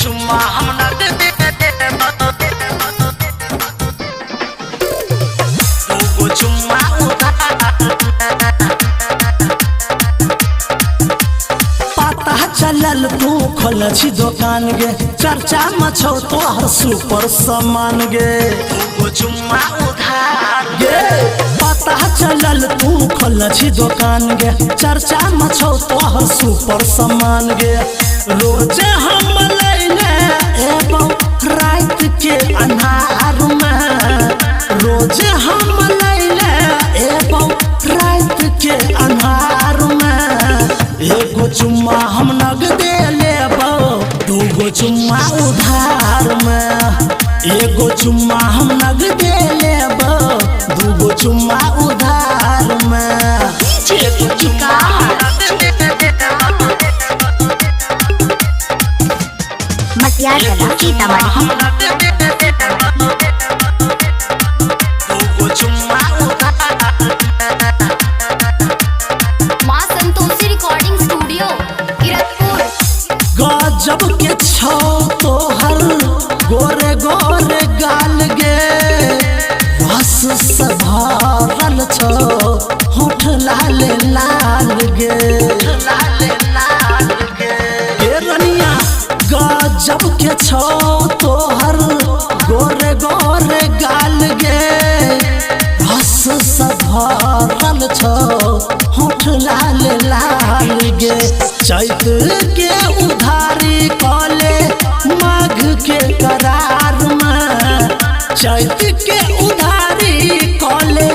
चुम्मा हम नगद दूगो चुम्मा पता चलल तू खोल छी दुकान गे, चर्चा मछौ तोहर सुपर सामान गे। दूगो चुम्मा उधार गे पता चलल तू खोल छी दुकान गे, चर्चा मछौ तोहर सुपर सामान गे। रोज हम लैले एवं रात के अन्हार में, रोज हम लैले एवं रात के अन्हार में। एगो चुम्मा हम नगदे लेबो, दूगो चुम्मा उधार में। एगो चुम्मा हम नगदे लेबो, दूगो चुम्मा उधार में। एगो चुम्मा मसियार कला सीतामढ़ी। दूगो चुम्मा माँ संतोषी रिकॉर्डिंग स्टूडियो किरतपुर। गजब के छौ तोहर गोरे गोरे गाल गे, रस से भरल छौ होठ लाल लाल गे। गे रनिया गजब के छौ तोहर गोरे गोरे गाल गे, रस से भरल छौ होठ लाल लाल गे। चैत के उधारी कले माघ के करार में, चैत के उधारी कले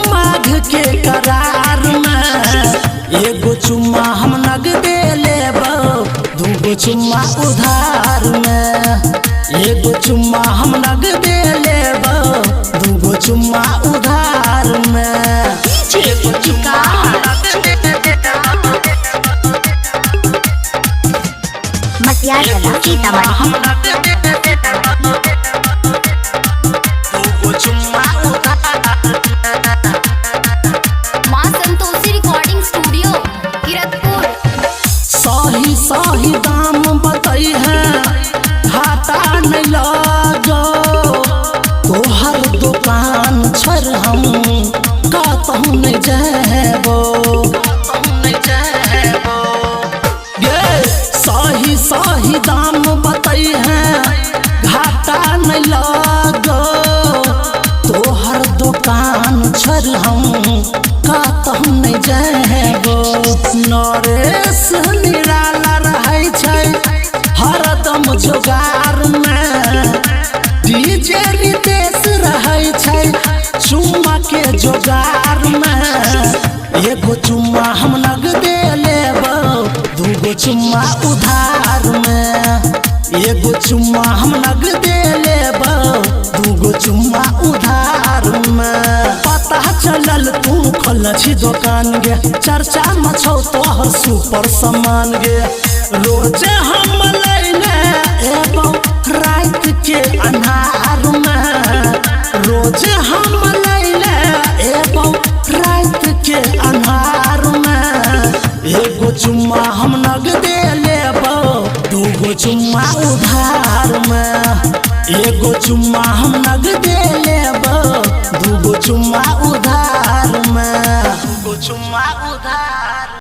माघ के करार में। एगो चुम्मा हम नगदे लेबो, दूगो चुम्मा उधार में। एगो चुम्मा हम नगदे लेबो, दूगो चुम्मा उधार में। एगो चुम्मा मसियार कला सीतामढ़ी। दूगो चुम्मा माँ संतोषी रिकॉर्डिंग स्टूडियो किरतपुर। सही सही दाम बताई है, घाटा नहीं लगो। तोहर दुकान छोड़ हम कहूँ नहीं जेबो। गे सही सही दाम बताई है, घाटा नहीं लगो। तोहर दुकान छोड़ हम कहूँ नहीं जेबो। नरेश निराला रहै छै हरदम जोगार में, डीजे रितेश रहै छै चुम्मा के जोगार में। एगो चुम्मा हम नगदे लेबो, दूगो चुम्मा उधार में। एगो चुम्मा हम नगदे लेबो, दूगो चुम्मा उधार में। पता चलल तू खोल छी दुकान गे, चर्चा मछौ तोहर सुपर सामान गे। रोज हम लैले एवं रात के अन्हार में, रोज हम लैले एवं रात के अन्हार में। एगो चुम्मा हम नगदे लेबो, दूगो चुम्मा उधार में। एगो चुम्मा हम नगदे लेबो, दूगो चुम्मा उधार में। दूगो चुम्मा उधार।